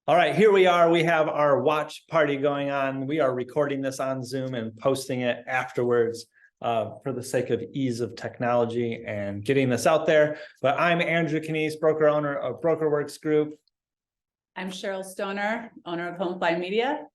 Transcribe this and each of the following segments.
All right, here we are. We have our watch party going on. We are recording this on Zoom and posting it afterwards for the sake of ease of technology and getting this out there. But I'm Andrew Canese, broker owner of BrokerWorks Group. I'm Cheryl Stoner, owner of Homefly Media.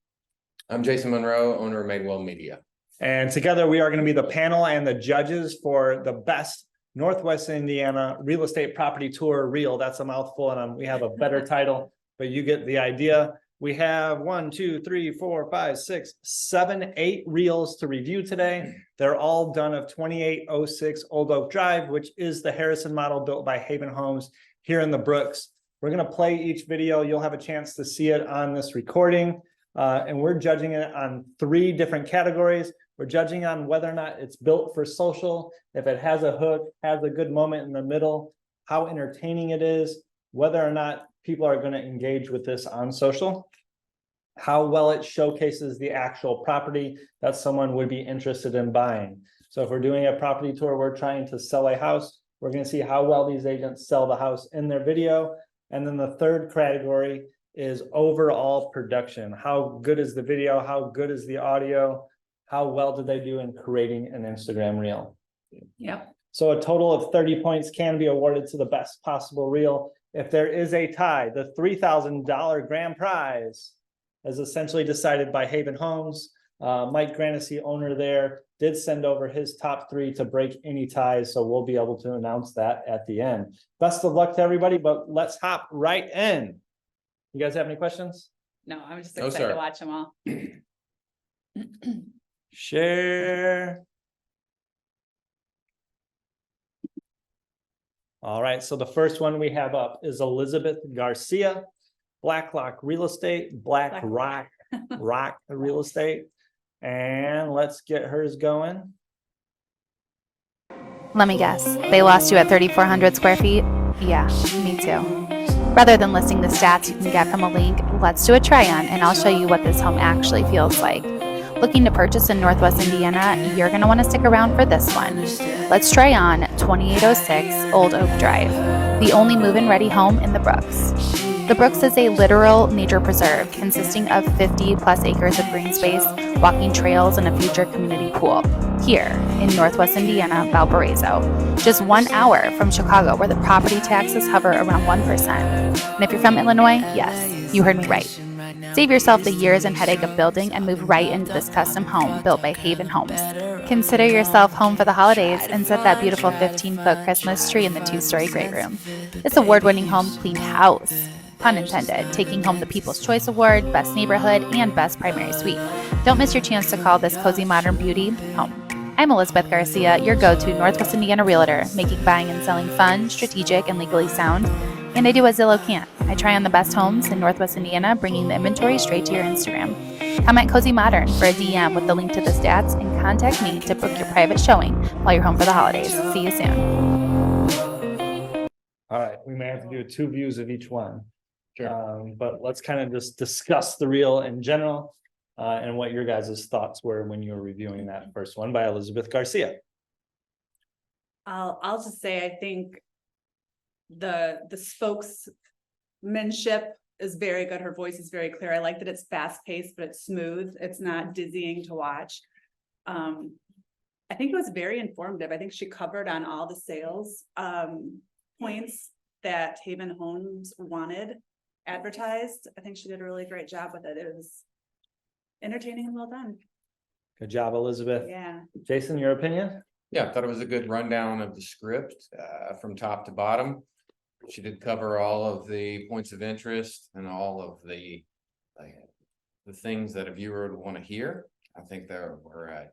I'm Jason Monroe, owner of Madewell Media. And together we are going to be the panel and the judges for the best Northwest Indiana real estate property tour reel. That's a mouthful, and we have a better title, but you get the idea. We have 1, 2, 3, 4, 5, 6, 7, 8 reels to review today. They're all done of 2806 Old Oak Drive, which is the Harrison model built by Haven Homes here in the Brooks. We're going to play each video. You'll have a chance to see it on this recording. And we're judging it on 3 different categories. We're judging on whether or not it's built for social, if it has a hook, has a good moment in the middle, how entertaining it is, whether or not people are going to engage with this on social, how well it showcases the actual property that someone would be interested in buying. So if we're doing a property tour, we're trying to sell a house, we're going to see how well these agents sell the house in their video. And then the third category is overall production. How good is the video? How good is the audio? How well did they do in creating an Instagram reel? Yep. So a total of 30 points can be awarded to the best possible reel. If there is a tie, the $3,000 grand prize is essentially decided by Haven Homes. Mike Granissi, owner there, did send over his top 3 to break any ties. So we'll be able to announce that at the end. Best of luck to everybody, but let's hop right in. You guys have any questions? No, I'm just No, excited sir. to watch them all. Share. All right, so the first one we have up is Elizabeth Garcia, Blacklock Real Estate, Black Rock Real Estate. And let's get hers going. Let me guess, they lost you at 3,400 square feet? Yeah, me too. Rather than listing the stats you can get from a link, let's do a try-on and I'll show you what this home actually feels like. Looking to purchase in Northwest Indiana, you're going to want to stick around for this one. Let's try on 2806 Old Oak Drive, the only move-in ready home in the Brooks. The Brooks is a literal nature preserve consisting of 50 plus acres of green space, walking trails, and a future community pool here in Northwest Indiana, Valparaiso, just 1 hour from Chicago, where the property taxes hover around 1%. And if you're from Illinois, yes, you heard me right. Save yourself the years and headache of building and move right into this custom home built by Haven Homes. Consider yourself home for the holidays and set that beautiful 15-foot Christmas tree in the 2-story great room. This award-winning home cleaned house, pun intended, taking home the People's Choice Award, Best Neighborhood, and Best Primary Suite. Don't miss your chance to call this cozy modern beauty home. I'm Elizabeth Garcia, your go-to Northwest Indiana realtor, making buying and selling fun, strategic, and legally sound. And I do what Zillow can't. I try on the best homes in Northwest Indiana, bringing the inventory straight to your Instagram. Comment Cozy Modern for a DM with the link to the stats and contact me to book your private showing while you're home for the holidays. See you soon. All right, we may have to do 2 views of each one. Sure. But let's kind of just discuss the reel in general and what your guys' thoughts were when you were reviewing that first one by Elizabeth Garcia. I'll just say, I think the spokesmanship is very good. Her voice is very clear. I like that it's fast paced, but it's smooth. It's not dizzying to watch. I think it was very informative. I think she covered on all the sales points that Haven Homes wanted advertised. I think she did a really great job with it. It was entertaining and well done. Good job, Elizabeth. Yeah. Jason, your opinion? Yeah, I thought it was a good rundown of the script from top to bottom. She did cover all of the points of interest and all of the things that a viewer would want to hear. I think there were,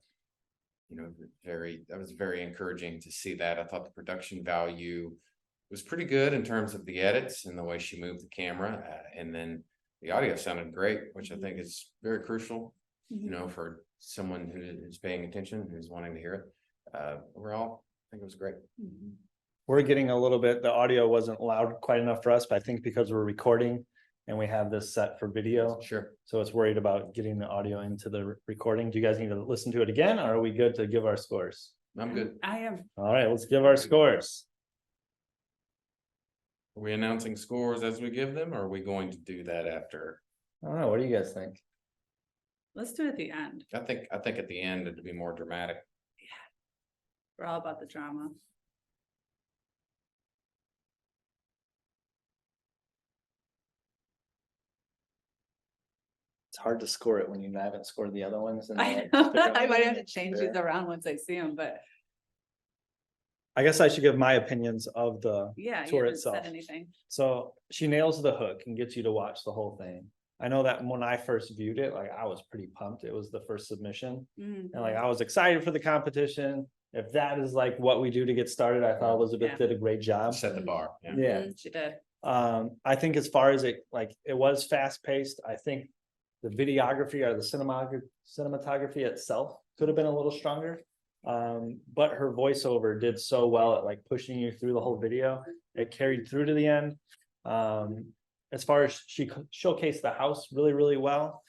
that was very encouraging to see that. I thought the production value was pretty good in terms of the edits and the way she moved the camera. And then the audio sounded great, which I think is very crucial, for someone who is paying attention, who's wanting to hear it. Overall, I think it was great. We're getting a little bit, the audio wasn't loud quite enough for us, but I think because we're recording and we have this set for video. Sure. So it's worried about getting the audio into the recording. Do you guys need to listen to it again, or are we good to give our scores? I'm good. I am. All right, let's give our scores. Are we announcing scores as we give them, or are we going to do that after? I don't know, what do you guys think? Let's do it at the end. I think at the end it'd be more dramatic. We're all about the drama. It's hard to score it when you haven't scored the other ones. and I then, know, like, figure out- I might have to change these Yeah. around once I see them, but I guess I should give my opinions of the yeah, you tour haven't said itself. anything. So she nails the hook and gets you to watch the whole thing. I know that when I first viewed it, like I was pretty pumped. It was the first submission. Mhm. And like I was excited for the competition. If that is like what we do to get started, I thought Elizabeth Yeah. did a great job. Set the bar. Yeah. Yeah. Mhm, she did. I think as far as it, like, it was fast paced. I think the videography or the cinematography itself could have been a little stronger. But her voiceover did so well at like pushing you through the whole video. It carried through to the end. As far as she showcased the house really, really well.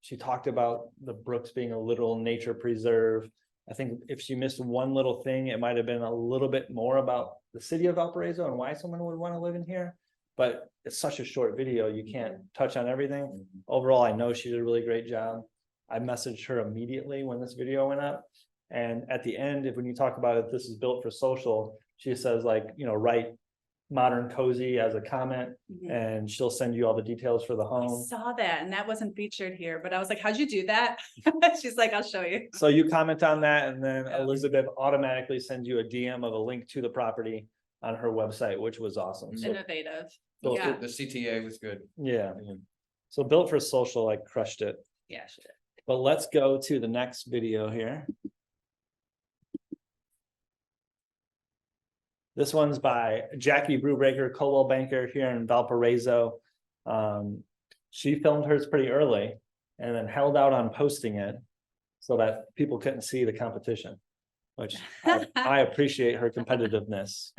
She talked about the Brooks being a literal nature preserve. I think if she missed one little thing, it might have been a little bit more about the city of Valparaiso and why someone would want to live in here. But it's such a short video, you can't touch on everything. Overall, I know she did a really great job. I messaged her immediately when this video went up. And at the end, when you talk about it, this is built for social, she says like, write modern cozy as a comment, Mhm. and she'll send you all the details for the I home. saw that and that wasn't featured here, but I was like, how'd you do that? She's like, I'll show you. So you comment on that, and then Yeah. Elizabeth automatically sends you a DM of a link to the property on her website, which was awesome. So, Innovative. so- Yeah. The CTA was good. yeah. So built for social, like crushed it. Yeah, she did. But let's go to the next video here. This one's by Jackie Brubaker, Coldwell Banker here in Valparaiso. She filmed hers pretty early and then held out on posting it so that people couldn't see the competition, which I appreciate her competitiveness.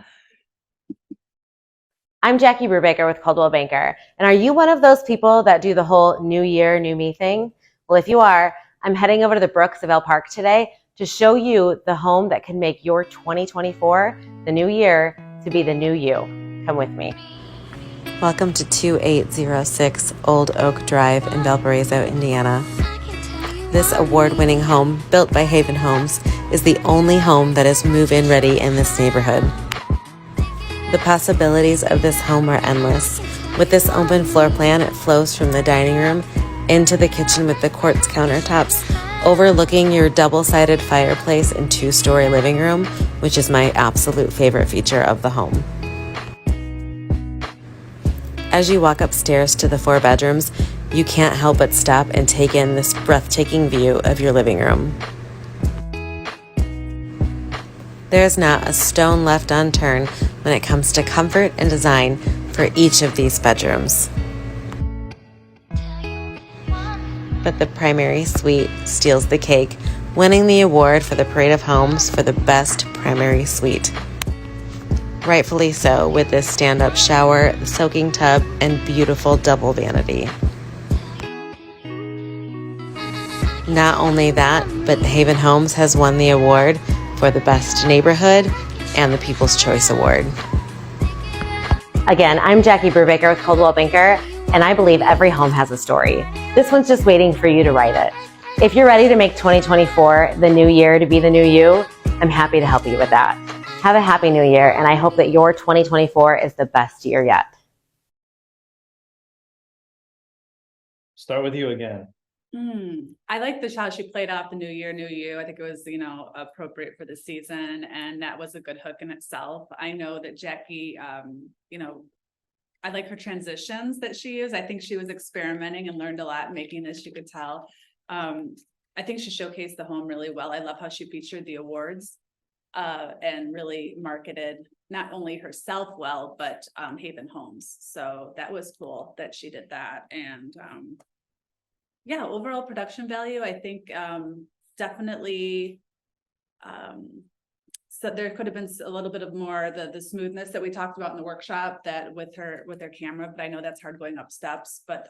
I'm Jackie Brubaker with Coldwell Banker. And are you one of those people that do the whole new year, new me thing? Well, if you are, I'm heading over to the Brooks of Elk Park today to show you the home that can make your 2024, the new year, to be the new you. Come with me. Welcome to 2806 Old Oak Drive in Valparaiso, Indiana. This award-winning home, built by Haven Homes, is the only home that is move-in ready in this neighborhood. The possibilities of this home are endless. With this open floor plan, it flows from the dining room into the kitchen with the quartz countertops, overlooking your double-sided fireplace and two-story living room, which is my absolute favorite feature of the home. As you walk upstairs to the 4 bedrooms, you can't help but stop and take in this breathtaking view of your living room. There is not a stone left unturned when it comes to comfort and design for each of these bedrooms. But the primary suite steals the cake, winning the award for the Parade of Homes for the best primary suite. Rightfully so, with this stand-up shower, soaking tub, and beautiful double vanity. Not only that, but Haven Homes has won the award for the best neighborhood and the People's Choice Award. Again, I'm Jackie Brubaker with Coldwell Banker, and I believe every home has a story. This one's just waiting for you to write it. If you're ready to make 2024 the new year to be the new you, I'm happy to help you with that. Have a happy new year, and I hope that your 2024 is the best year yet. Start with you again. I like how she played off the new year, new you. I think it was, appropriate for the season, and that was a good hook in itself. I know that Jackie, I like her transitions that she used. I think she was experimenting and learned a lot making this, you could tell. I think she showcased the home really well. I love how she featured the awards and really marketed not only herself well, but Haven Homes. So that was cool that she did that. And yeah, overall production value, I think definitely. So there could have been a little bit of more the smoothness that we talked about in the workshop that with her camera, but I know that's hard going up steps. But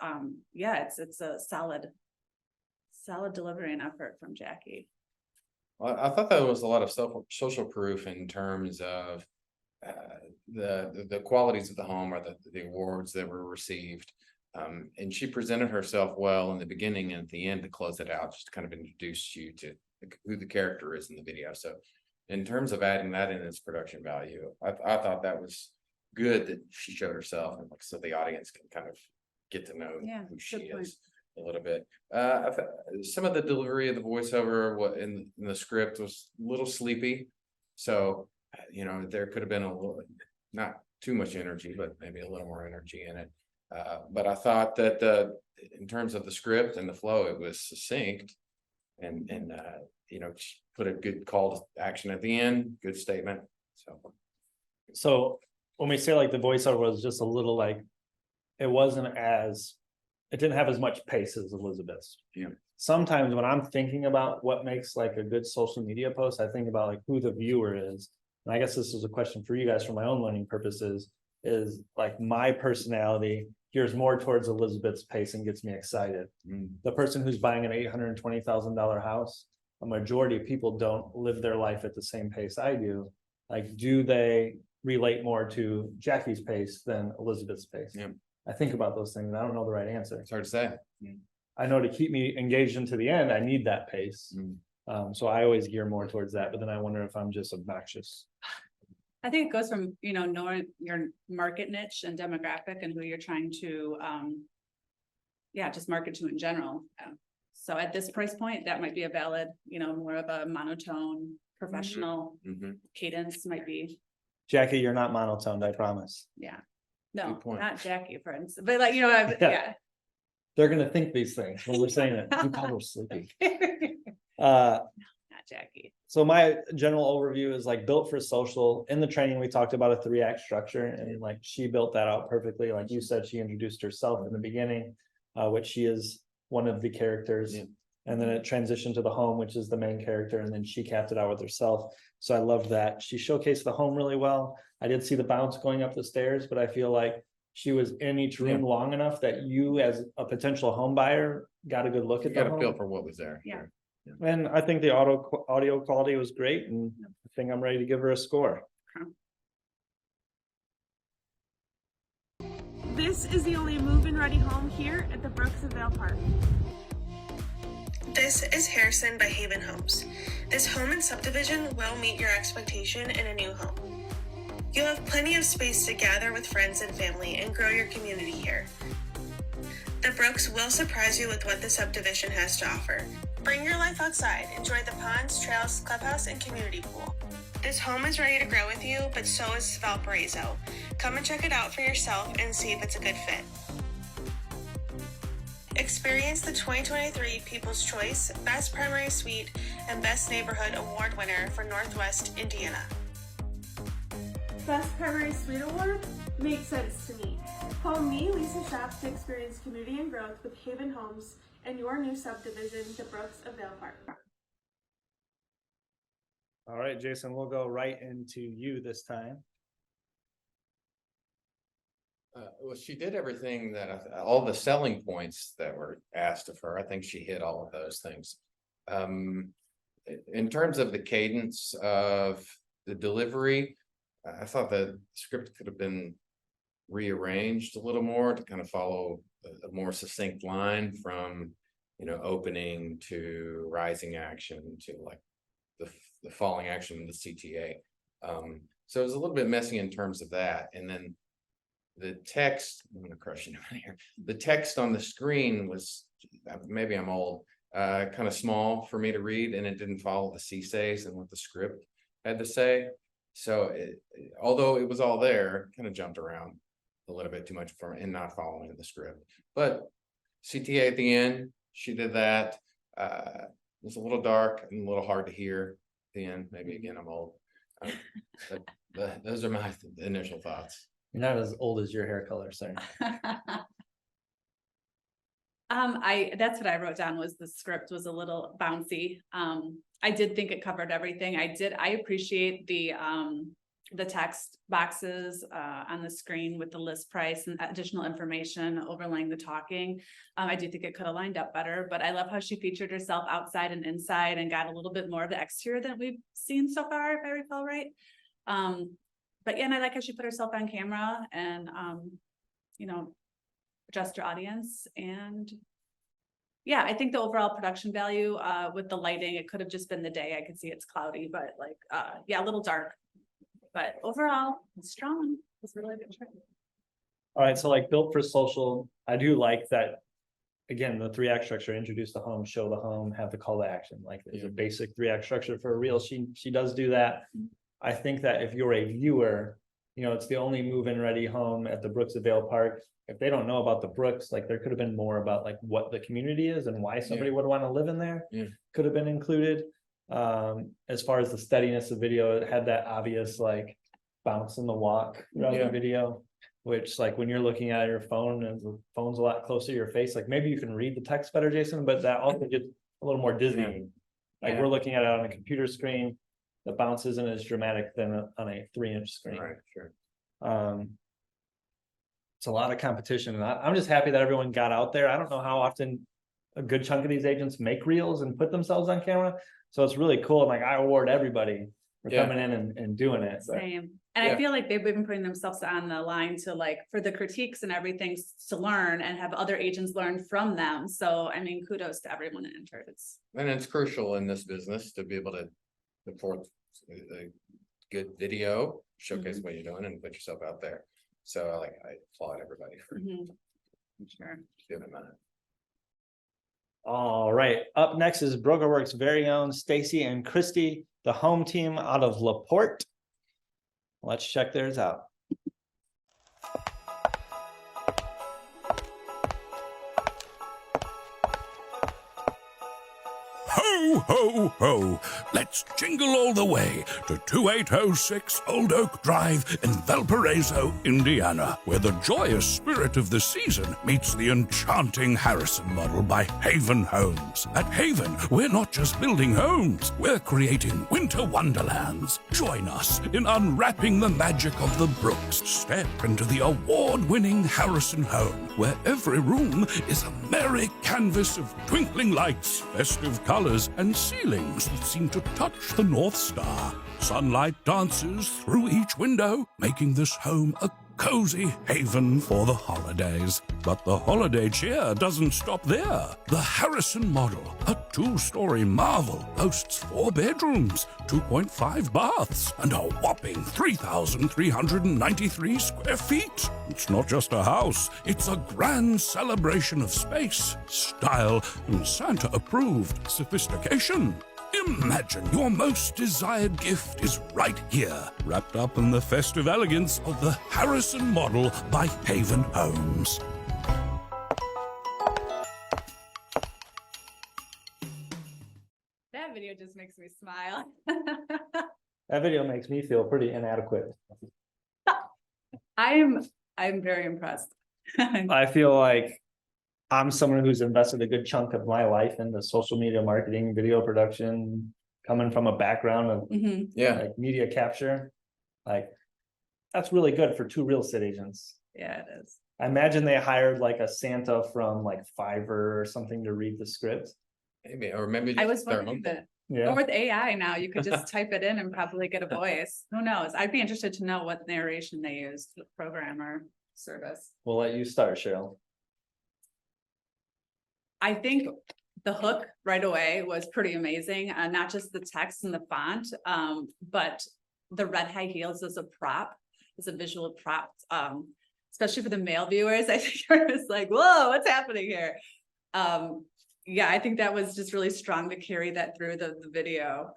yeah, it's a solid delivery and effort from Jackie. Well, I thought that was a lot of social proof in terms of the qualities of the home or the awards that were received. And she presented herself well in the beginning and at the end to close it out, just to kind of introduce you to who the character is in the video. So in terms of adding that in as production value, I thought that was good that she showed herself, and like, so the audience can kind of get to know Yeah, who she good point. is a little bit. Some of the delivery of the voiceover, what in the script was a little sleepy. So, there could have been a little, not too much energy, but maybe a little more energy in it. But I thought that in terms of the script and the flow, it was succinct and she put a good call to action at the end, good statement. So when we say like the voiceover was just a little like, it didn't have as much pace as Elizabeth's. Yeah. Sometimes when I'm thinking about what makes like a good social media post, I think about like who the viewer is. And I guess this is a question for you guys for my own learning purposes, is like my personality gears more towards Elizabeth's pace and gets me excited. The person who's buying an $820,000 house, a majority of people don't live their life at the same pace I do. Like, do they relate more to Jackie's pace than Elizabeth's pace? Yeah. I think about those things. I don't know the right answer. It's hard to say. I know to keep me engaged into the end, I need that pace. So I always gear more towards that, but then I wonder if I'm just obnoxious. I think it goes from, knowing your market niche and demographic and who you're trying to, just market to in general. So at this price point, that might be a valid, more of a monotone, professional cadence might be, Jackie, you're not monotoned, I promise. no, Good point. not Jackie, for instance, but like, Yeah. They're gonna think these things when we're saying it. You call her sleepy. Not Jackie. So my general overview is like built for social. In the training, we talked about a 3-act structure and like she built that out perfectly. Like you said, she introduced herself in the beginning, which she is one of the characters. Yeah. And then it transitioned to the home, which is the main character, and then she capped it out with herself. So I loved that. She showcased the home really well. I did see the bounce going up the stairs, but I feel like she was in each room long enough that you, as a potential home buyer, got a good look You at the got a feel home. for what was there. Yeah. And I think the audio quality was great, and I think I'm ready to give her a score. This is the only move-in ready home here at the Brooks of Vale Park. This is Harrison by Haven Homes. This home and subdivision will meet your expectation in a new home. You'll have plenty of space to gather with friends and family and grow your community here. The Brooks will surprise you with what the subdivision has to offer. Bring your life outside, enjoy the ponds, trails, clubhouse, and community pool. This home is ready to grow with you, but so is Valparaiso. Come and check it out for yourself and see if it's a good fit. Experience the 2023 People's Choice Best Primary Suite and Best Neighborhood Award winner for Northwest Indiana. Best Primary Suite Award makes sense to me. Call me, Lisa Schaff, to experience community and growth with Haven Homes and your new subdivision, the Brooks of Vale Park. All right, Jason, we'll go right into you this time. Well, she did everything that all the selling points that were asked of her. I think she hit all of those things. In terms of the cadence of the delivery, I thought the script could have been rearranged a little more to kind of follow a more succinct line from, opening to rising action to like the falling action of the CTA. So it was a little bit messy in terms of that. And then the text, I'm gonna crush you here. The text on the screen was, maybe I'm old, kind of small for me to read, and it didn't follow the CSAs and what the script had to say. So although it was all there, kind of jumped around a little bit too much and not following the script. But CTA at the end, she did that. It was a little dark and a little hard to hear at the end. Maybe again, I'm old. But those are my initial thoughts. You're not as old as your hair color, sir. That's what I wrote down, was the script was a little bouncy. I did think it covered everything. I appreciate the text boxes on the screen with the list price and additional information overlaying the talking. I do think it could have lined up better, but I love how she featured herself outside and inside and got a little bit more of the exterior than we've seen so far, if I recall right. but yeah, and I like how she put herself on camera and, you know, adjust her audience and. Yeah, I think the overall production value, with the lighting, it could have just been the day. I could see it's cloudy, but like, yeah, a little dark. But overall, it's strong. It's really good. All right, so like built for social, I do like that. Again, the 3-act structure, introduce the home, show the home, have the call to action, like there's a basic 3-act structure for a reel. She does do that. I think that if you're a viewer, you know, it's the only move-in ready home at the Brooks of Vale Park. If they don't know about the Brooks, like there could have been more about like what the community is and why somebody would want to live in there. Yeah. Could have been included. As far as the steadiness of video, it had that obvious like bounce in the walk throughout the video. Which like when you're looking at your phone and the phone's a lot closer to your face, like maybe you can read the text better, Jason, but that also gets a little more dizzying. Like Yeah. we're looking at it on a computer screen, the bounce isn't as dramatic than on a 3-inch screen. Right, sure. It's a lot of competition and I'm just happy that everyone got out there. I don't know how often a good chunk of these agents make reels and put themselves on camera. So it's really cool. And like I award everybody for Yeah. coming in and doing it. But Same. And Yeah. I feel like they've been putting themselves on the line to like, for the critiques and everything to learn and have other agents learn from them. So, I mean, kudos to everyone that entered. And it's crucial in this business to be able to put forth a good video, showcase what you're doing and put yourself out there. So I applaud everybody for Sure. doing that. all right, up next is BrokerWorks' very own Stacy and Christy, the home team out of LaPorte. Let's check theirs out. Ho, ho, ho! Let's jingle all the way to 2806 Old Oak Drive in Valparaiso, Indiana, where the joyous spirit of the season meets the enchanting Harrison model by Haven Homes. At Haven, we're not just building homes, we're creating winter wonderlands. Join us in unwrapping the magic of the Brooks. Step into the award-winning Harrison home, where every room is a merry canvas of twinkling lights, festive colors, and ceilings that seem to touch the North Star. Sunlight dances through each window, making this home a cozy haven for the holidays. But the holiday cheer doesn't stop there. The Harrison model, a 2-story marvel, boasts 4 bedrooms, 2.5 baths, and a whopping 3,393 square feet. It's not just a house, it's a grand celebration of space, style, and Santa-approved sophistication. Imagine your most desired gift is right here, wrapped up in the festive elegance of the Harrison model by Haven Homes. That video just makes me smile. That video makes me feel pretty inadequate. I'm very impressed. I feel like I'm someone who's invested a good chunk of my life into social media marketing, video production, coming from a background of Mhm. Yeah, like media capture. Like, that's really good for 2 real estate agents. Yeah, it is. I imagine they hired like a Santa from like Fiverr or something to read the script. maybe, or maybe I just was their wondering own. that. Yeah. Or with AI now, you could just type it in and probably get a voice. Who knows? I'd be interested to know what narration they used, the program or service. We'll let you start, Cheryl. I think the hook right away was pretty amazing, not just the text and the font, but the red high heels as a prop, as a visual prop, especially for the male viewers. I think it was like, whoa, what's happening here? Yeah, I think that was just really strong to carry that through the video.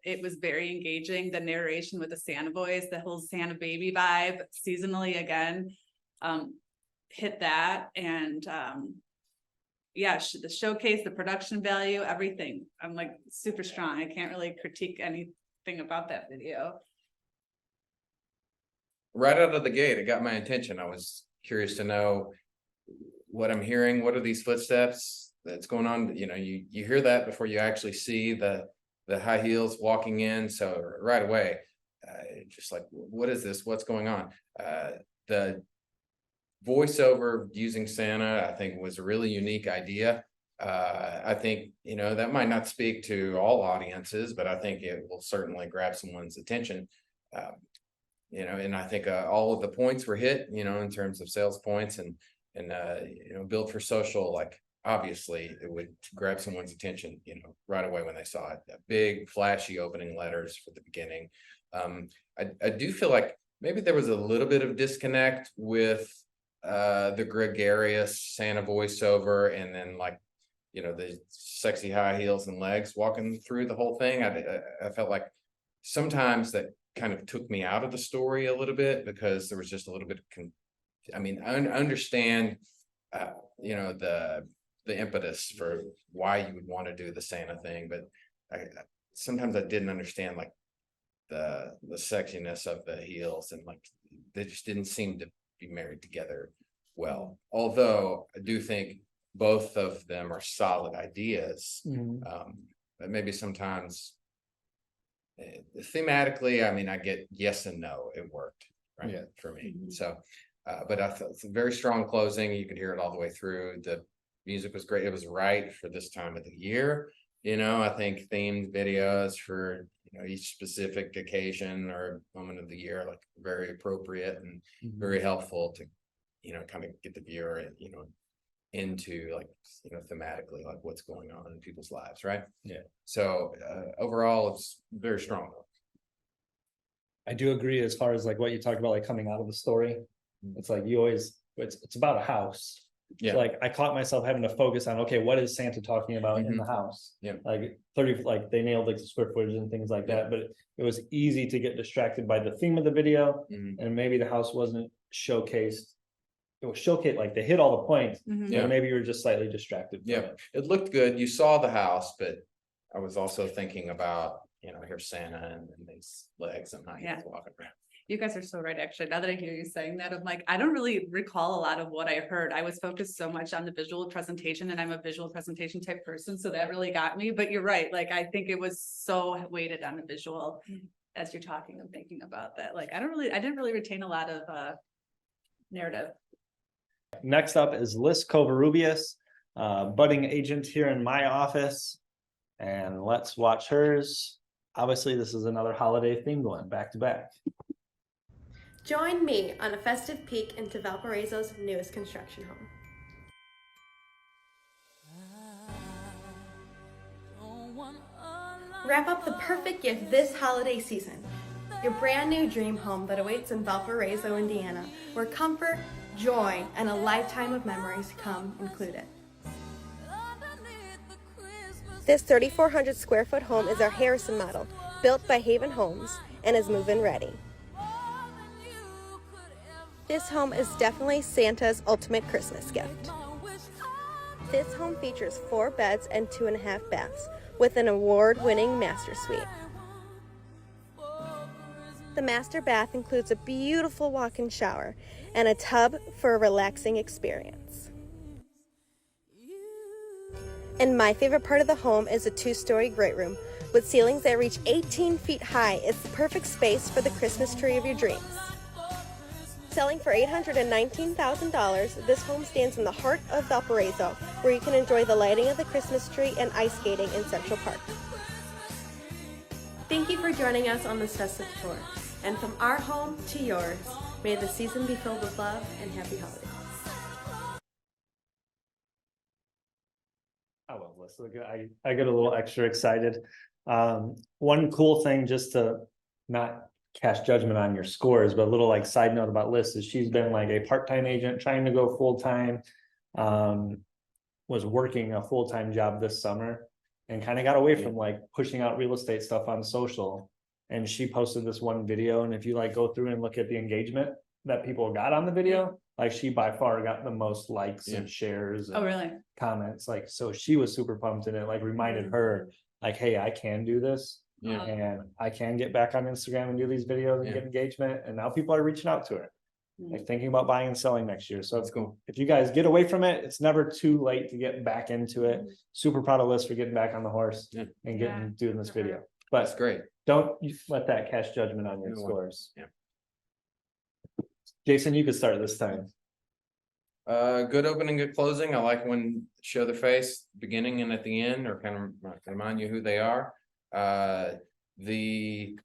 It was very engaging. The narration with the Santa voice, the whole Santa baby vibe, seasonally again, hit that. And yeah, the showcase, the production value, everything. I'm like super strong. I can't really critique anything about that video. Right out of the gate, it got my attention. I was curious to know what I'm hearing. What are these footsteps that's going on? You know, you hear that before you actually see the high heels walking in. So right away, just like, what is this? What's going on? The voiceover using Santa, I think, was a really unique idea. I think, you know, that might not speak to all audiences, but I think it will certainly grab someone's attention. and I think all of the points were hit, in terms of sales points and built for social, like obviously it would grab someone's attention, right away when they saw it. Big flashy opening letters for the beginning. I do feel like maybe there was a little bit of disconnect with the gregarious Santa voiceover, and then like, the sexy high heels and legs walking through the whole thing. I felt like sometimes that kind of took me out of the story a little bit, because there was just a little bit of I understand the impetus for why you would want to do the Santa thing, but sometimes I didn't understand like the sexiness of the heels, and like they just didn't seem to be married together well. Although I do think both of them are solid ideas, but maybe sometimes thematically, I get yes and no, it worked right for me. So but I thought it's a very strong closing. You could hear it all the way through. The music was great. It was right for this time of the year. I think themed videos for each specific occasion or moment of the year, like very appropriate and very helpful to kind of get the viewer into like thematically like what's going on in people's lives, right? Yeah. So overall, it's very strong. I do agree as far as like what you talked about, like coming out of the story. It's like it's about a house. Yeah. So, like I caught myself having to focus on, okay, what is Santa talking about in the house? Yeah. Like 30, like they nailed like the square footage and things like that, but it was easy to get distracted by the theme of the video, and maybe the house wasn't showcased. It was showcased, like they hit all the points, Yeah. and maybe you were just slightly distracted. from Yeah, it. it looked good. You saw the house, but I was also thinking about, here's Santa and these legs and how he's walking around. You guys are so right, actually. Now that I hear you saying that, I'm like, I don't really recall a lot of what I heard. I was focused so much on the visual presentation, and I'm a visual presentation type person, so that really got me. But you're right, like I think it was so weighted on the visual as you're talking and thinking about that. Like I didn't really retain a lot of narrative. Next up is Liz Covarrubias, budding agent here in my office. And let's watch hers. Obviously, this is another holiday themed one, back to back. Join me on a festive peek into Valparaiso's newest construction home. Wrap up the perfect gift this holiday season. Your brand new dream home that awaits in Valparaiso, Indiana, where comfort, joy, and a lifetime of memories come included. This 3,400 square foot home is our Harrison model, built by Haven Homes, and is move-in ready. This home is definitely Santa's ultimate Christmas gift. This home features 4 beds and 2.5 baths, with an award-winning master suite. The master bath includes a beautiful walk-in shower and a tub for a relaxing experience. And my favorite part of the home is a 2-story great room with ceilings that reach 18 feet high. It's the perfect space for the Christmas tree of your dreams. Selling for $819,000, this home stands in the heart of Valparaiso, where you can enjoy the lighting of the Christmas tree and ice skating in Central Park. Thank you for joining us on this festive tour. And from our home to yours, may the season be filled with love and happy holidays. I love this. I get a little extra excited. One cool thing, just to not cast judgment on your scores, but a little like side note about Liz is she's been like a part-time agent trying to go full-time, was working a full-time job this summer and kind of got away from like pushing out real estate stuff on social. And she posted this one video, and if you like go through and look at the engagement that people got on the video, like she by far got the most likes and shares and really? comments. Like, so she was super pumped, and it like reminded her like, hey, I can do this. Yeah. And I can get back on Instagram and do these videos and get engagement. And now people are reaching out to her, like thinking about buying and selling next year. So it's cool. If you guys get away from it, it's never too late to get back into it. Super proud of Liz for getting back on the horse and doing this video. But That's great. don't let that cast judgment on your scores. Yeah. Jason, you could start this time. Good opening, good closing. I like when show their face beginning and at the end, or kind of remind you who they are. The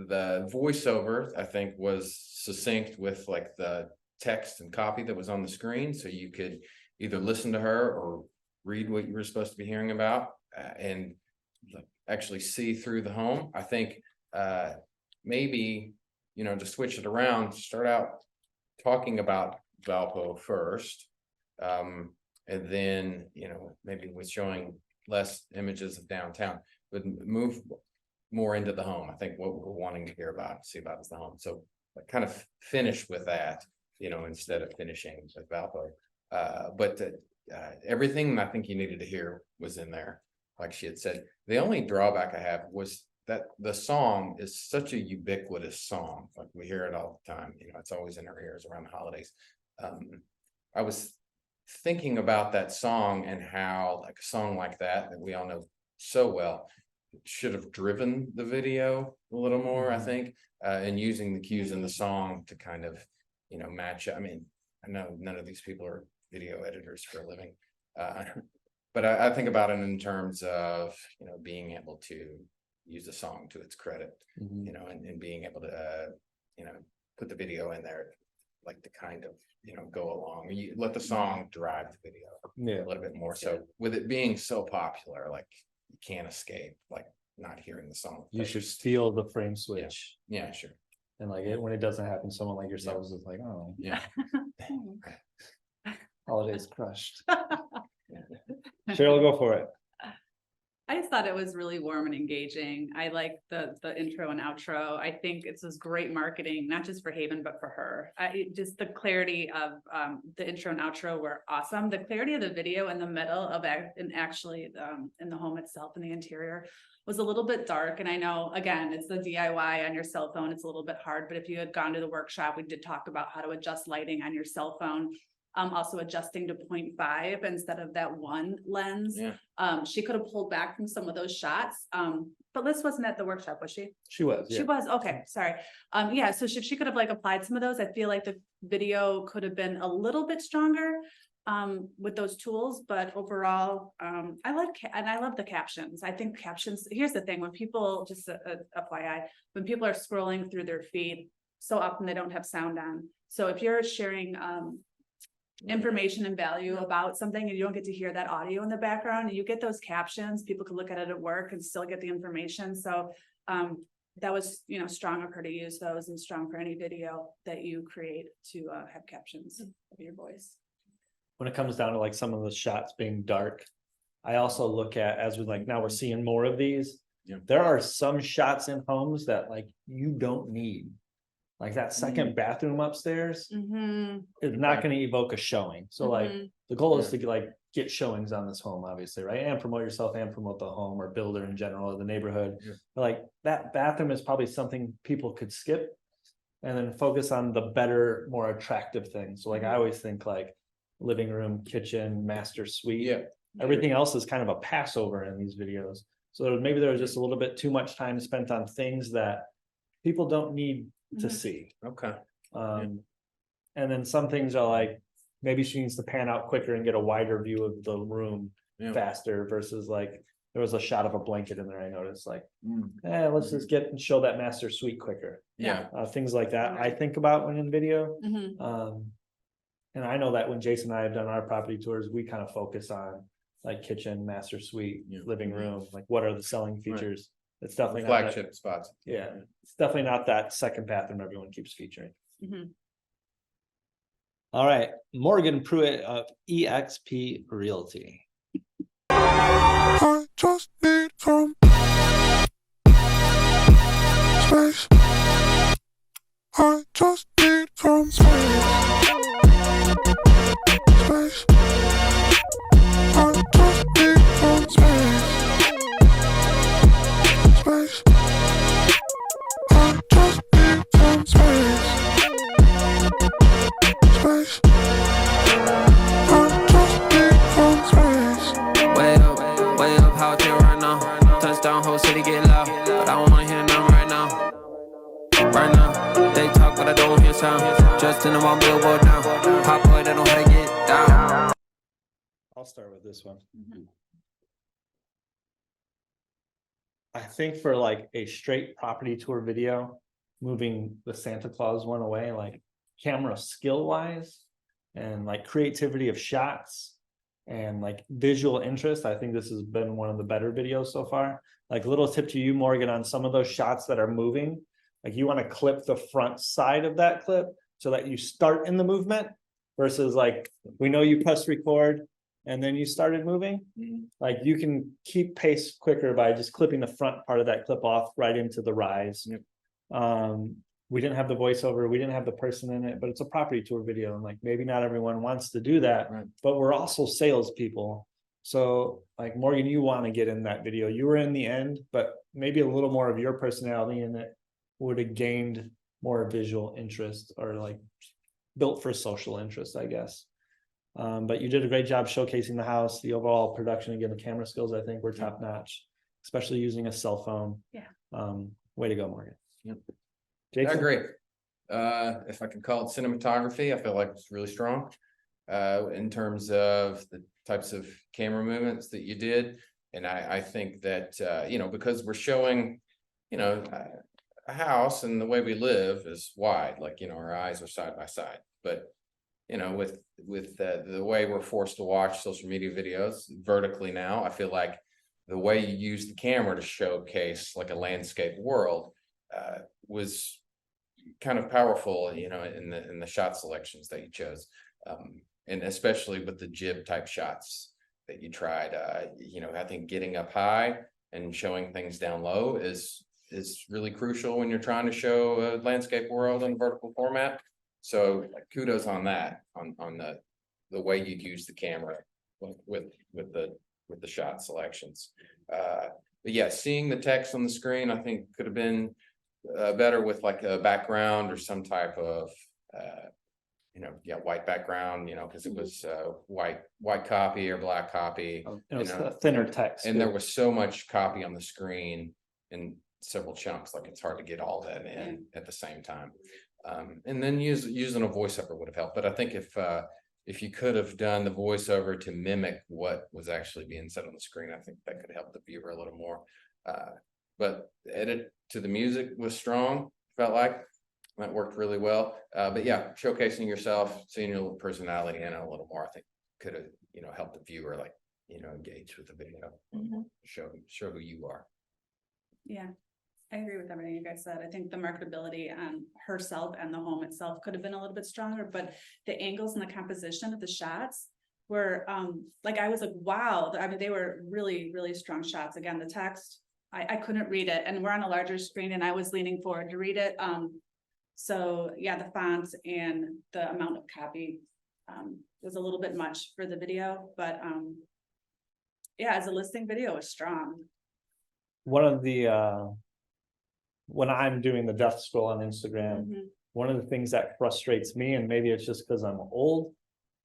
the voiceover, I think, was succinct with like the text and copy that was on the screen. So you could either listen to her or read what you were supposed to be hearing about and actually see through the home. I think maybe, you know, to switch it around, start out talking about Valpo first. And then, you know, maybe with showing less images of downtown, but move more into the home. I think what we're wanting to hear about, see about is the home. So kind of finish with that, you know, instead of finishing with Valpo. But everything I think you needed to hear was in there. Like she had said, the only drawback I have was that the song is such a ubiquitous song. Like we hear it all the time, you know, it's always in our ears around the holidays. I was thinking about that song and how like a song like that we all know so well should have driven the video a little more, I think, and using the cues in the song to kind of, you know, match. I mean, I know none of these people are video editors for a living, but I think about it in terms of, you know, being able to use a song to its credit, you know, and being able to, you know, put the video in there, like to kind of, you know, go along. You let the song drive the video a little bit more. So with it being so popular, like you can't escape like not hearing the song. You should feel the frame switch. Yeah, sure. And like when it doesn't happen, someone like yourself is just like, oh, Yeah. holidays crushed. Cheryl, go for it. I just thought it was really warm and engaging. I like the intro and outro. I think it's just great marketing, not just for Haven, but for her. Just the clarity of the intro and outro were awesome. The clarity of the video in the middle of and actually in the home itself and the interior was a little bit dark. And I know, again, it's the DIY on your cell phone. It's a little bit hard, but if you had gone to the workshop, we did talk about how to adjust lighting on your cell phone. Also adjusting to 0.5 instead of that one lens. Yeah. She could have pulled back from some of those shots. But Liz wasn't at the workshop, was she? She was. She was, okay, sorry. Yeah, so she could have like applied some of those. I feel like the video could have been a little bit stronger with those tools, but overall, I love the captions. I think captions, here's the thing, when people, just FYI, when people are scrolling through their feed, so often they don't have sound on. So if you're sharing information and value about something and you don't get to hear that audio in the background and you get those captions, people can look at it at work and still get the information. So that was, you know, strong of her to use those and strong for any video that you create to have captions of your voice. When it comes down to like some of the shots being dark, I also look at, as we like now we're seeing more of these. Yeah. There are some shots in homes that like you don't need. Like that second bathroom upstairs is not going to evoke a showing. So like the goal is to like get showings on this home, obviously, right? And promote yourself and promote the home or builder in general or the neighborhood. Yeah. Like that bathroom is probably something people could skip and then focus on the better, more attractive things. So like I always think like living room, kitchen, master suite. Yeah. Everything else is kind of a passover in these videos. So maybe there was just a little bit too much time spent on things that people don't need to see. Okay. And then some things are like, maybe she needs to pan out quicker and get a wider view of the room faster versus like, there was a shot of a blanket in there. I noticed like, let's just get and show that master suite quicker. Yeah. Things like that I think about when in video. And I know that when Jason and I have done our property tours, we kind of focus on like kitchen, master suite, living room, like what are the selling features? It's definitely not that, Flagship spots. yeah, it's definitely not that second bathroom everyone keeps featuring. All right, Morgan Pruitt of EXP Realty. I just need some space. I just need some space. Space. I just need some space. Space. I just need some space. Space. I just need some space. Way up, how it feel right now. Touchdown, whole city get loud, but I don't wanna hear none right now. Right now, they talk, but I don't hear sound. Just in the one billboard now. Hot boy, they know how to get down. I'll start with this one. I think for like a straight property tour video, moving the Santa Claus one away, like camera skill wise and like creativity of shots and like visual interest, I think this has been one of the better videos so far. Like little tip to you, Morgan, on some of those shots that are moving, like you want to clip the front side of that clip so that you start in the movement versus like, we know you press record and then you started moving. Like you can keep pace quicker by just clipping the front part of that clip off right into the rise. We didn't have the voiceover, we didn't have the person in it, but it's a property tour video, and like maybe not everyone wants to do that, but we're also salespeople. So like Morgan, you want to get in that video. You were in the end, but maybe a little more of your personality in it would have gained more visual interest, or like built for social interest, I guess. But you did a great job showcasing the house. The overall production, again, the camera skills, I think, were top notch, especially using a cell phone. Yeah. Way to go, Morgan. Yep. Jason? Great. If I could call it cinematography, I feel like it's really strong. In terms of the types of camera movements that you did. And I think that, because we're showing, a house, and the way we live is wide, like, our eyes are side by side. But, with the way we're forced to watch social media videos vertically now, I feel like the way you use the camera to showcase like a landscape world was kind of powerful, in the shot selections that you chose. And especially with the jib type shots that you tried, I think getting up high and showing things down low is really crucial when you're trying to show a landscape world in a vertical format. So kudos on that, on the way you use the camera with the shot selections. But yeah, seeing the text on the screen, I think could have been better with like a background or some type of white background, because it was white copy or black copy. It was a thinner text. And there was so much copy on the screen in several chunks, like it's hard to get all that in at the same time. And then using a voiceover would have helped. But I think if you could have done the voiceover to mimic what was actually being said on the screen, I think that could help the viewer a little more. But the edit to the music was strong, felt like that worked really well. But yeah, showcasing yourself, seeing your personality in it a little more, I think could have, helped the viewer engage with the video, show who you are. Yeah, I agree with everything you guys said. I think the marketability on herself and the home itself could have been a little bit stronger, but the angles and the composition of the shots were I was like, wow. I mean, they were really, really strong shots. Again, the text, I couldn't read it, and we're on a larger screen and I was leaning forward to read it. So yeah, the fonts and the amount of copy was a little bit much for the video, but yeah, as a listing video, it was strong. One of the when I'm doing the death scroll on Instagram, one of the things that frustrates me, and maybe it's just because I'm old,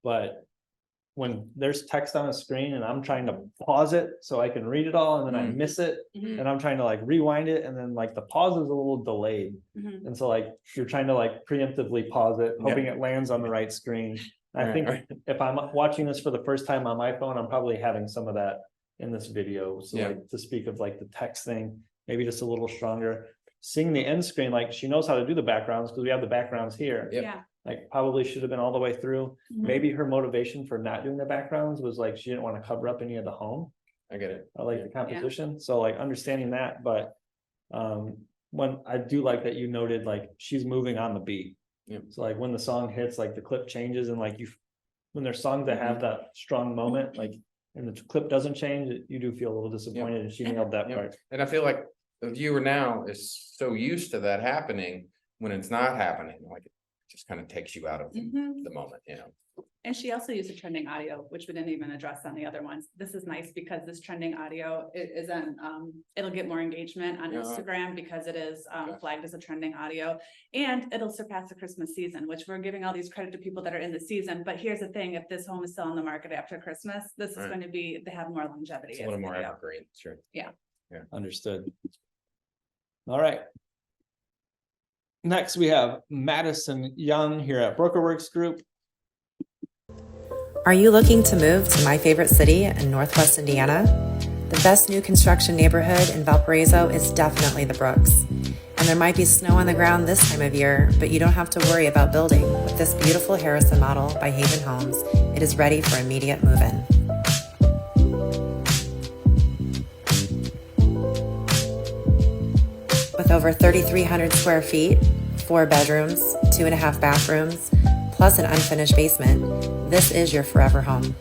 but when there's text on a screen and I'm trying to pause it so I can read it all, and then I miss it, and I'm trying to like rewind it, and then like the pause is a little delayed, and so like you're trying to like preemptively pause it, hoping it lands on the right screen. I think if I'm watching this for the first time on my phone, I'm probably having some of that in this video. So like to speak of like the text thing, maybe just a little stronger. Seeing the end screen, like she knows how to do the backgrounds because we have the backgrounds here. Yeah. Like probably should have been all the way through. Maybe her motivation for not doing the backgrounds was like she didn't want to cover up any of the home. I get it. I like the composition. So like understanding that, but when I do like that you noted like she's moving on the beat. So like when the song hits, like the clip changes, and like when there's songs that have that strong moment, like and the clip doesn't change, you do feel a little disappointed, and she nailed that part. And I feel like the viewer now is so used to that happening when it's not happening, like it just kind of takes you out of the moment, And she also used a trending audio, which we didn't even address on the other ones. This is nice because this trending audio isn't, it'll get more engagement on Instagram because it is flagged as a trending audio, and it'll surpass the Christmas season, which we're giving all these credit to people that are in the season. But here's the thing, if this home is still on the market after Christmas, this is going to be, they have more longevity. It's a little more evergreen, sure. Yeah. Understood. All right. Next, we have Madison Young here at Brokerworks Group. Are you looking to move to my favorite city in Northwest Indiana? The best new construction neighborhood in Valparaiso is definitely the Brooks. And there might be snow on the ground this time of year, but you don't have to worry about building. With this beautiful Harrison model by Haven Homes, it is ready for immediate move-in. With over 3,300 square feet, 4 bedrooms, 2.5 bathrooms, plus an unfinished basement, this is your forever home.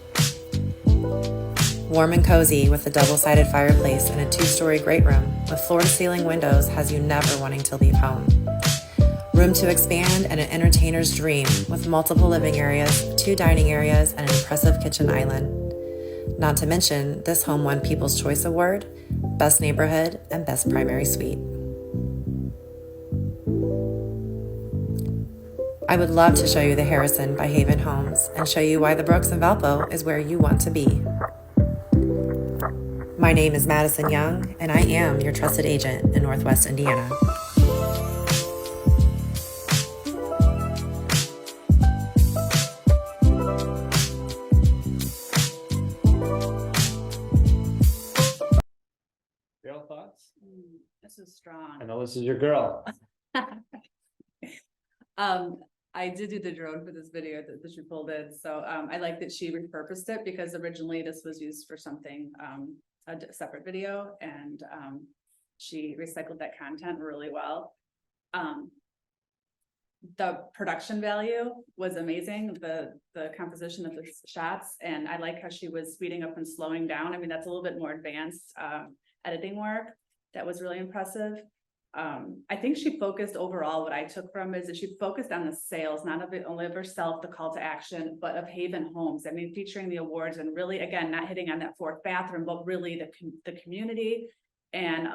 Warm and cozy with a double-sided fireplace and a 2-story great room with floor-to-ceiling windows has you never wanting to leave home. Room to expand and an entertainer's dream with multiple living areas, 2 dining areas, and an impressive kitchen island. Not to mention, this home won People's Choice Award, Best Neighborhood, and Best Primary Suite. I would love to show you the Harrison by Haven Homes and show you why the Brooks in Valpo is where you want to be. My name is Madison Young, and I am your trusted agent in Northwest Indiana. Real thoughts? This is strong. I know this is your girl. I did do the drone for this video that she pulled in, so I like that she repurposed it because originally this was used for something, a separate video, and she recycled that content really well. The production value was amazing, the composition of the shots, and I like how she was speeding up and slowing down. I mean, that's a little bit more advanced editing work. That was really impressive. I think she focused overall, what I took from is that she focused on the sales, not of it only of herself, the call to action, but of Haven Homes. I mean, featuring the awards and really, again, not hitting on that 4th bathroom, but really the community and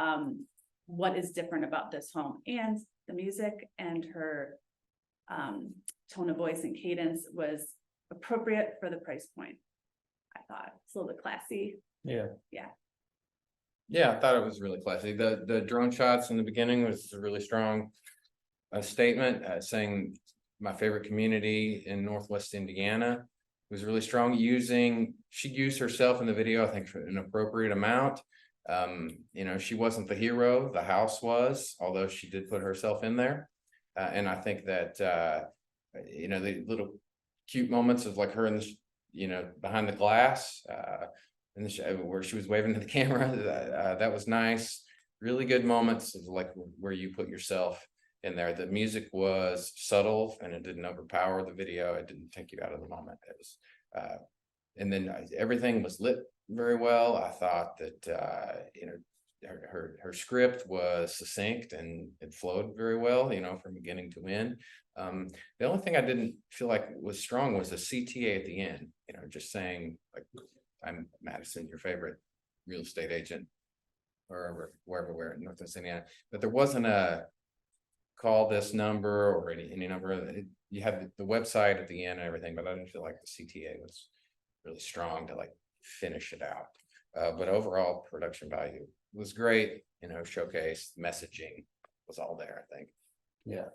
what is different about this home. And the music and her tone of voice and cadence was appropriate for the price point. I thought it's a little bit classy. Yeah. Yeah, I thought it was really classy. The drone shots in the beginning was a really strong statement, saying my favorite community in Northwest Indiana. It was really strong. She used herself in the video, I think, for an appropriate amount. She wasn't the hero, the house was, although she did put herself in there. And I think that, the little cute moments of like her in the, behind the glass, where she was waving to the camera, that was nice. Really good moments of like where you put yourself in there. The music was subtle and it didn't overpower the video. It didn't take you out of the moment. It was, and then everything was lit very well. I thought that her script was succinct and it flowed very well, from beginning to end. The only thing I didn't feel like was strong was the CTA at the end, just saying like, I'm Madison, your favorite real estate agent, wherever we're in Northwest Indiana. But there wasn't a call this number or any number. You had the website at the end and everything, but I didn't feel like the CTA was really strong to like finish it out. But overall production value was great, showcase, messaging was all there, I think. Yeah.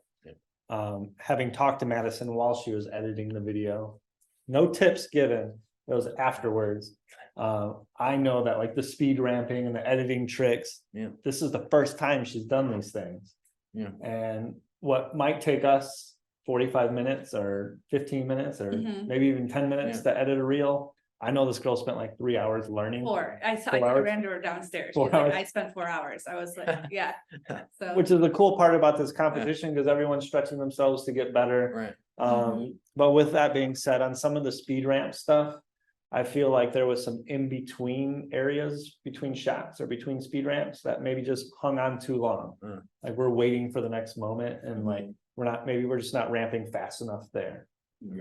Having talked to Madison while she was editing the video, no tips given. It was afterwards. I know that like the speed ramping and the editing tricks, this is the first time she's done these things. Yeah. And what might take us 45 minutes or 15 minutes or maybe even 10 minutes to edit a reel. I know this girl spent like 3 hours learning. 4. I ran to her downstairs. 4 She's like, hours. I spent 4 hours. I was like, yeah. So Which is the cool part about this competition because everyone's stretching themselves to get better. Right. But with that being said, on some of the speed ramp stuff, I feel like there was some in between areas between shots or between speed ramps that maybe just hung on too long. Like we're waiting for the next moment and like we're just not ramping fast enough there.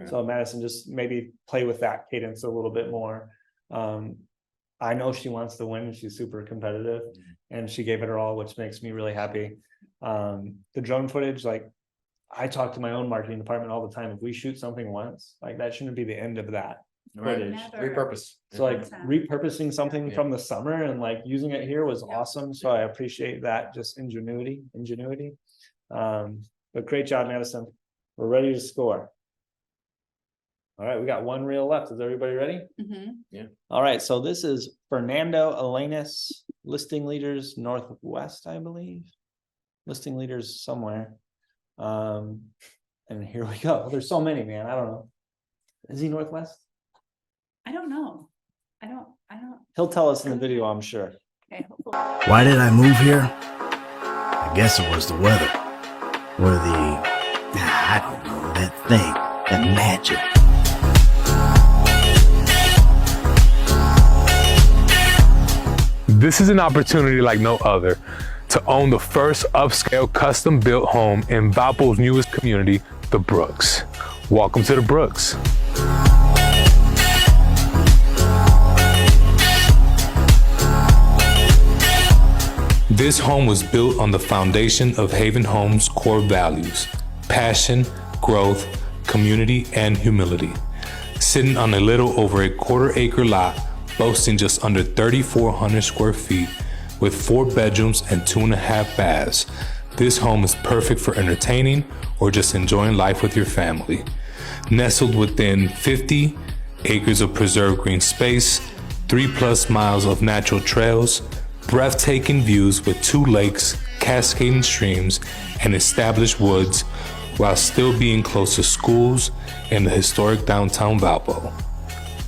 So Madison, just maybe play with that cadence a little bit more. I know she wants to win and she's super competitive and she gave it her all, which makes me really happy. The drone footage, like I talk to my own marketing department all the time. If we shoot something once, like that shouldn't be the end of that. Footage. Repurpose. So like repurposing something from the summer and like using it here was awesome. So I appreciate that, just ingenuity. But great job, Madison. We're ready to score. All right, we got one reel left. Is everybody ready? Mhm. All right, so this is Fernando Elenis, listing leaders Northwest, I believe. Listing leaders somewhere. And here we go. There's so many, man. I don't know. Is he Northwest? I don't know. I don't. He'll tell us in the video, I'm sure. Okay, hopefully. Why did I move here? I guess it was the weather. Or I don't know, that thing, that magic. This is an opportunity like no other to own the first upscale custom built home in Valpo's newest community, the Brooks. Welcome to the Brooks. This home was built on the foundation of Haven Homes' core values: passion, growth, community, and humility. Sitting on a little over a quarter-acre lot, boasting just under 3,400 square feet, with 4 bedrooms and 2.5 baths, this home is perfect for entertaining or just enjoying life with your family. Nestled within 50 acres of preserved green space, 3+ miles of natural trails, breathtaking views with 2 lakes, cascading streams, and established woods, while still being close to schools and the historic downtown Valpo.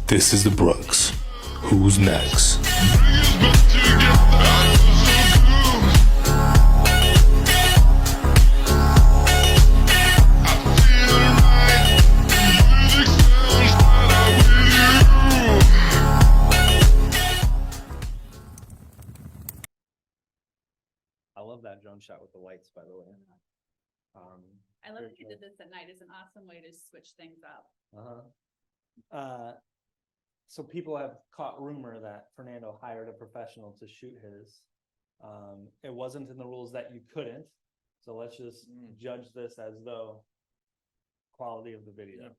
This is the Brooks. Who's next? I love that drone shot with the lights, by the way. I love that you did this at night. It's an awesome way to switch things up. So people have caught rumor that Fernando hired a professional to shoot his. It wasn't in the rules that you couldn't, so let's just judge this as though quality of the video.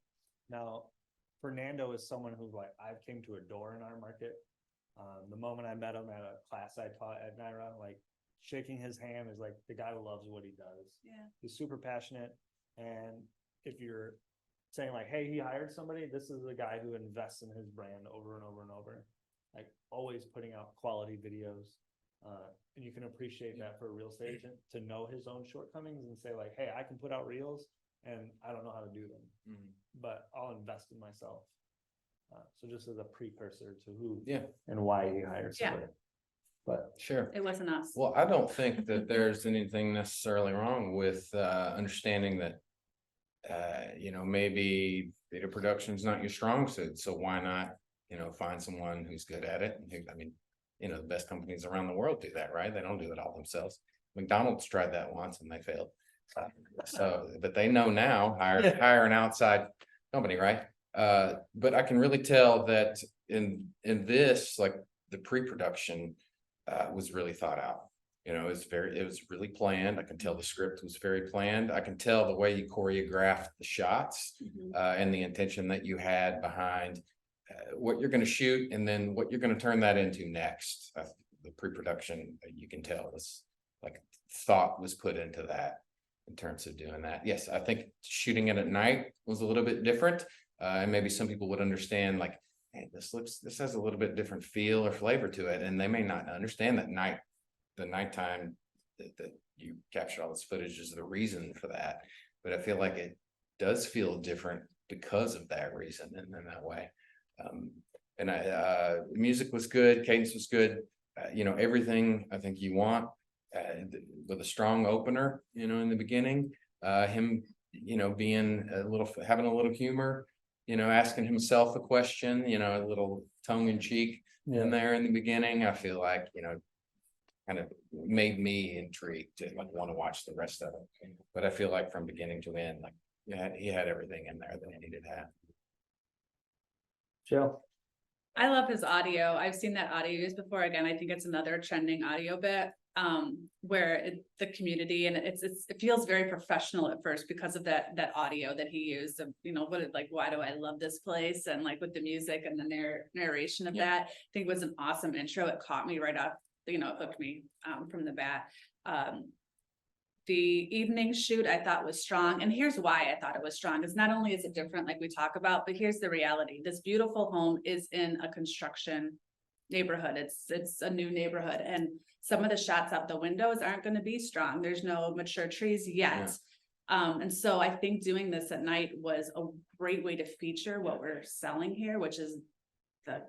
Now, Fernando is someone who I've came to adore in our market. The moment I met him at a class I taught at NYRA, shaking his hand is like the guy loves what he does. Yeah. He's super passionate, and if you're saying hey, he hired somebody, this is the guy who invests in his brand over and over and over, always putting out quality videos. And you can appreciate that for a real estate agent to know his own shortcomings and say hey, I can put out reels and I don't know how to do them, but I'll invest in myself. So just as a precursor to who and why he hired somebody. But Sure. It wasn't us. Well, I don't think that there's anything necessarily wrong with understanding that maybe video production is not your strong suit. So why not, find someone who's good at it? The best companies around the world do that, right? They don't do it all themselves. McDonald's tried that once and they failed. But they know now, hire an outside company, right? But I can really tell that in this, the pre-production was really thought out. It was really planned. I can tell the script was very planned. I can tell the way you choreographed the shots and the intention that you had behind what you're going to shoot and then what you're going to turn that into next. The pre-production, you can tell was thought was put into that in terms of doing that. Yes, I think shooting it at night was a little bit different. And maybe some people would understand hey, this has a little bit different feel or flavor to it. And they may not understand that the nighttime that you captured all this footage is the reason for that. But I feel like it does feel different because of that reason and in that way. Music was good, cadence was good, everything I think you want with a strong opener, in the beginning, him, being having a little humor, asking himself a question, a little tongue in cheek in there in the beginning. I feel like, kind of made me intrigued to want to watch the rest of it. But I feel like from beginning to end, he had everything in there that he needed to have. Jill. I love his audio. I've seen that audio used before. Again, I think it's another trending audio bit where the community and it feels very professional at first because of that audio that he used of, why do I love this place? And with the music and the narration of that, I think it was an awesome intro. It caught me right off, it hooked me from the bat. The evening shoot I thought was strong, and here's why I thought it was strong, is not only is it different like we talk about, but here's the reality. This beautiful home is in a construction neighborhood. It's a new neighborhood, and some of the shots out the windows aren't gonna be strong. There's no mature trees yet. And so I think doing this at night was a great way to feature what we're selling here, which is the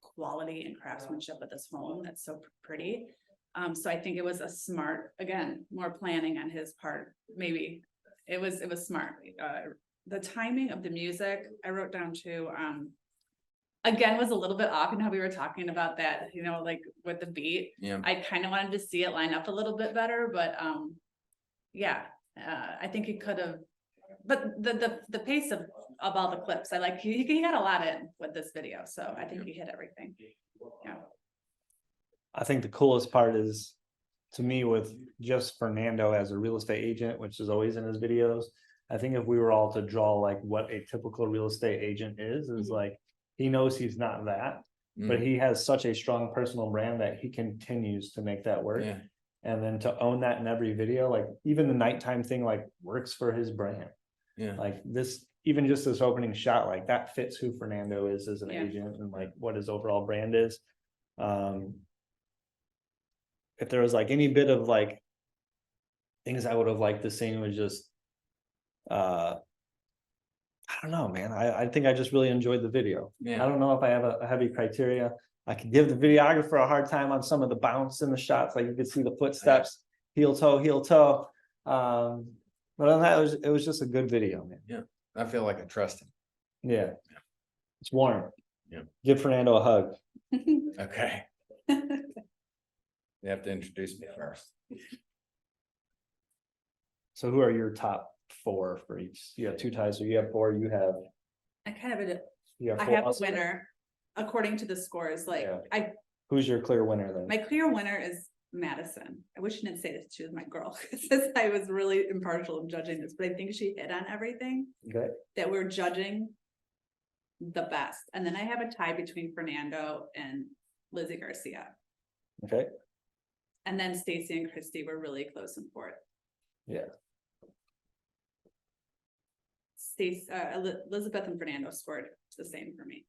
quality and craftsmanship of this home that's so pretty. So I think it was a smart, again, more planning on his part, maybe. It was smart. The timing of the music, I wrote down too, again, was a little bit off in how we were talking about that, you know, like with the beat. Yeah. I kind of wanted to see it line up a little bit better, but, yeah, I think he could have, but the pace of all the clips, I like, he got a lot in with this video, so I think he hit everything. Yeah. I think the coolest part is, to me, with just Fernando as a real estate agent, which is always in his videos. I think if we were all to draw like what a typical real estate agent is like, he knows he's not that, but he has such a strong personal brand that he continues to make that work. Yeah. And then to own that in every video, like even the nighttime thing, like works for his brand. Yeah. Like this, even just this opening shot, like that fits who Fernando is as an Yeah. agent and like what his overall brand is. If there was like any bit of like things I would have liked to see was just, I don't know, man. I think I just really enjoyed the video. Yeah. I don't know if I have a heavy criteria. I could give the videographer a hard time on some of the bounce in the shots, like you could see the footsteps, heel toe. But on that, it was just a good video, man. Yeah. I feel like I trust him. Yeah. It's warm. Yeah. Give Fernando a hug. Okay. You have to introduce me first. So who are your top 4 for each? You have 2 ties, so you have 4, you have. I kind of, You have I 4 have a also? winner, according to the scores, like, Yeah. Who's your clear winner then? my clear winner is Madison. I wish she didn't say this, she was my girl, because I was really impartial in judging this, but I think she hit on everything Okay, that we're judging the best. And then I have a tie between Fernando and Lizzie Garcia. okay, And then Stacy and Christy were really close in 4th. yeah, Elizabeth and Fernando scored the same for me.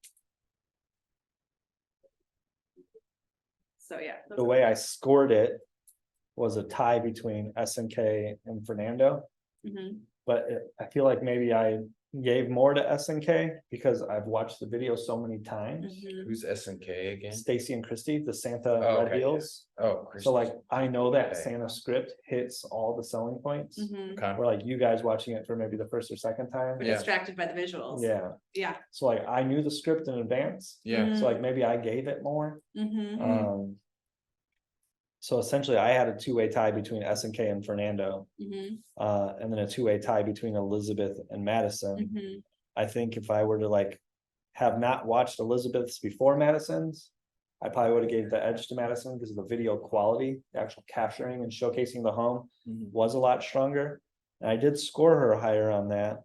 So yeah. the way I scored it was a tie between SNK and Fernando, Mhm. but I feel like maybe I gave more to SNK because I've watched the video so many times. Mhm. Who's SNK again? Stacy and Christy, the Santa Oh, red okay, heels. Oh, So like, I know that Okay. Santa script hits all the selling points. Mhm. Okay. Where like you guys watching it for maybe the first or second time. We're Yeah. distracted by the visuals. Yeah, Yeah. so like I knew the script in advance, Yeah. so like maybe I gave it more. Mhm. So essentially I had a 2-way tie between SNK and Fernando, Mhm. and then a 2-way tie between Elizabeth and Madison. Mhm. I think if I were to like have not watched Elizabeth's before Madison's, I probably would have gave the edge to Madison because of the video quality, the actual capturing and showcasing the home Mhm. was a lot stronger. And I did score her higher on that.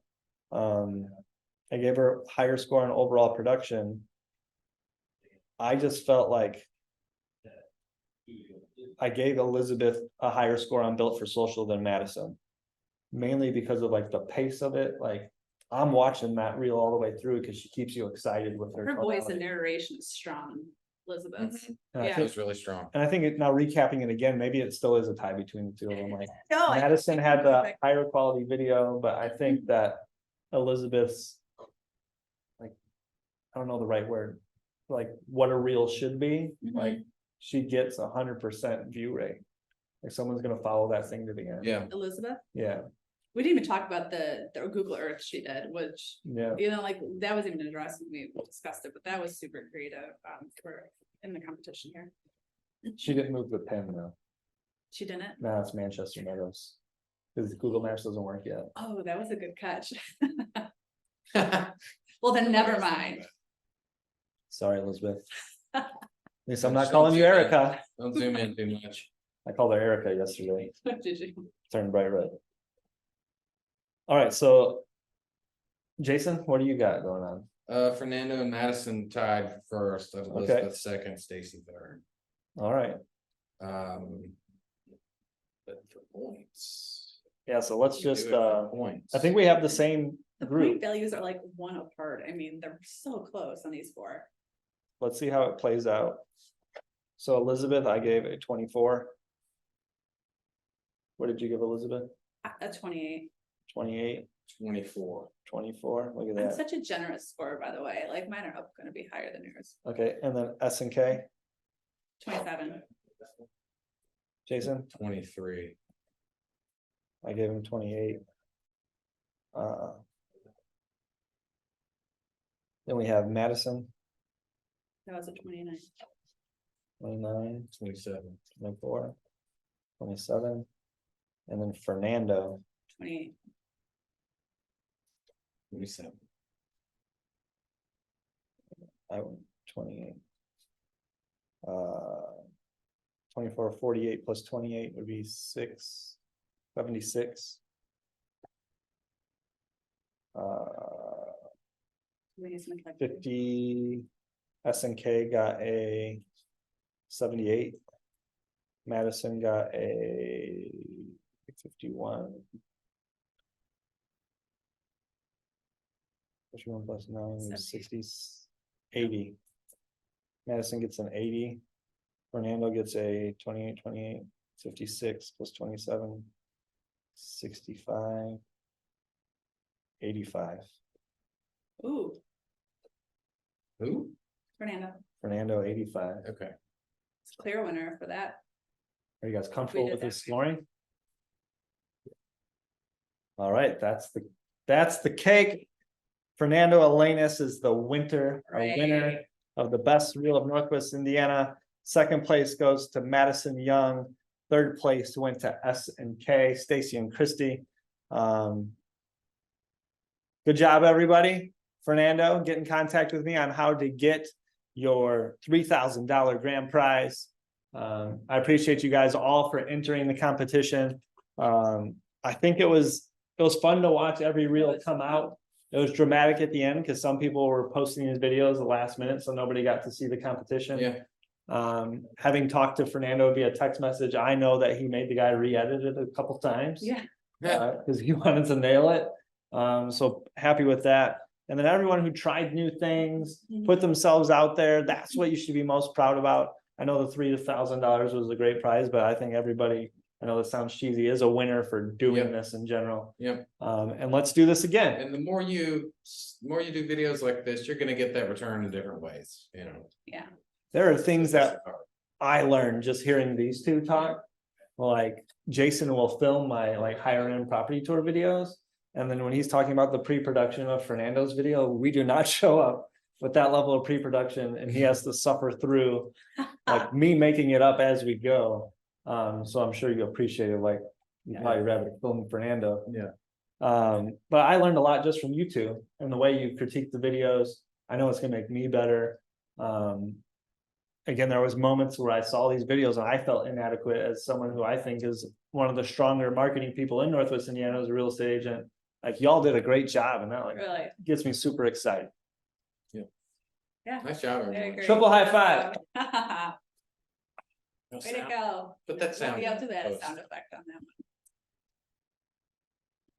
I gave her a higher score on overall production. I just felt like I gave Elizabeth a higher score on Built for Social than Madison. Mainly because of like the pace of it, like I'm watching that reel all the way through because she keeps you excited with her. Her voice and tonality. narration is strong, Elizabeth. And I yeah. It think- was really strong. And I think now recapping it again, maybe it still is a tie between the two of them, like. No, I- Madison had the higher quality video, but I think that Elizabeth's. Like, I don't know the right word, like what a reel should be, like she gets 100% view rate. Like someone's gonna follow that thing to the end. Yeah. Elizabeth, Yeah, we didn't even talk about the Google Earth she did, which, yeah, you know, like that was even addressed when we discussed it, but that was super creative, for in the competition here. she didn't move the pen though, She didn't? now it's Manchester Meadows. Cause Google Maps doesn't work yet. Oh, that was a good catch. Well, then never mind. Sorry, Elizabeth. At least I'm not calling you Erica. Don't zoom in too much. I called her Erica yesterday, Did you? turned bright red. All right, so. Jason, what do you got going on? Fernando and Madison tied first, Elizabeth second, Stacy third. All right, But for points. Yeah, so let's You do just, it for points. I think we have the same The point group. values are like 1 apart. I mean, they're so close on these 4. Let's see how it plays out. So Elizabeth, I gave a 24. What did you give Elizabeth? A 28. 28, 24. 24, look at I'm that. such a generous score, by the way. Like mine are up gonna be higher than yours. Okay, and then S and K, 27. Jason, 23. I gave him 28. Then we have Madison, That was a 29. 29, 27. 24, 27, and then Fernando, 28. 27. I went 28. 24, 48 plus 28 would be 76. We need some collective. 50, S and K got a 78. Madison got a 51. 51 plus 9 is 60, 80. Madison gets an 80. Fernando gets a 28, 28, 56 plus 27, 65, 85. Ooh, Who? Fernando, Fernando, 85. Okay. it's a clear winner for that. Are you guys comfortable did with that. this scoring? All right, that's the cake. Fernando Elenis is the winner Right. of the best reel of Northwest Indiana. Second place goes to Madison Young. Third place went to S and K, Stacy and Christy. Good job, everybody. Fernando, get in contact with me on how to get your $3,000 grand prize. I appreciate you guys all for entering the competition. I think it was fun to watch every reel come out. It was dramatic at the end because some people were posting these videos the last minute, so nobody got to see the competition. Yeah. Having talked to Fernando via text message, I know that he made the guy re-edit it a couple times. Yeah. Because he wanted to nail it. So happy with that. And then everyone who tried new things, put themselves out there, that's what you should be most proud about. I know the $3,000 was a great prize, but I think everybody, I know this sounds cheesy, is a winner for doing Yep. this in general. Yep. And let's do this again. And the more you do videos like this, you're gonna get that return in different ways, you know. Yeah. There are things that I learned just hearing these two talk. Like Jason will film my like higher end property tour videos. And then when he's talking about the pre-production of Fernando's video, we do not show up with that level of pre-production and he has to suffer through like me making it up as we go. So I'm sure you appreciate it. Like you'd probably rather film Fernando. Yeah. But I learned a lot just from you two and the way you critique the videos. I know it's gonna make me better. Again, there was moments where I saw these videos and I felt inadequate as someone who I think is one of the stronger marketing people in Northwest Indiana as a real estate agent. Like y'all did a great job and that like Really. gets me super excited. Yeah. Nice job, I everyone. agree. Triple high five. Way to go. Put that sound. Maybe I'll do that post. sound effect on that one.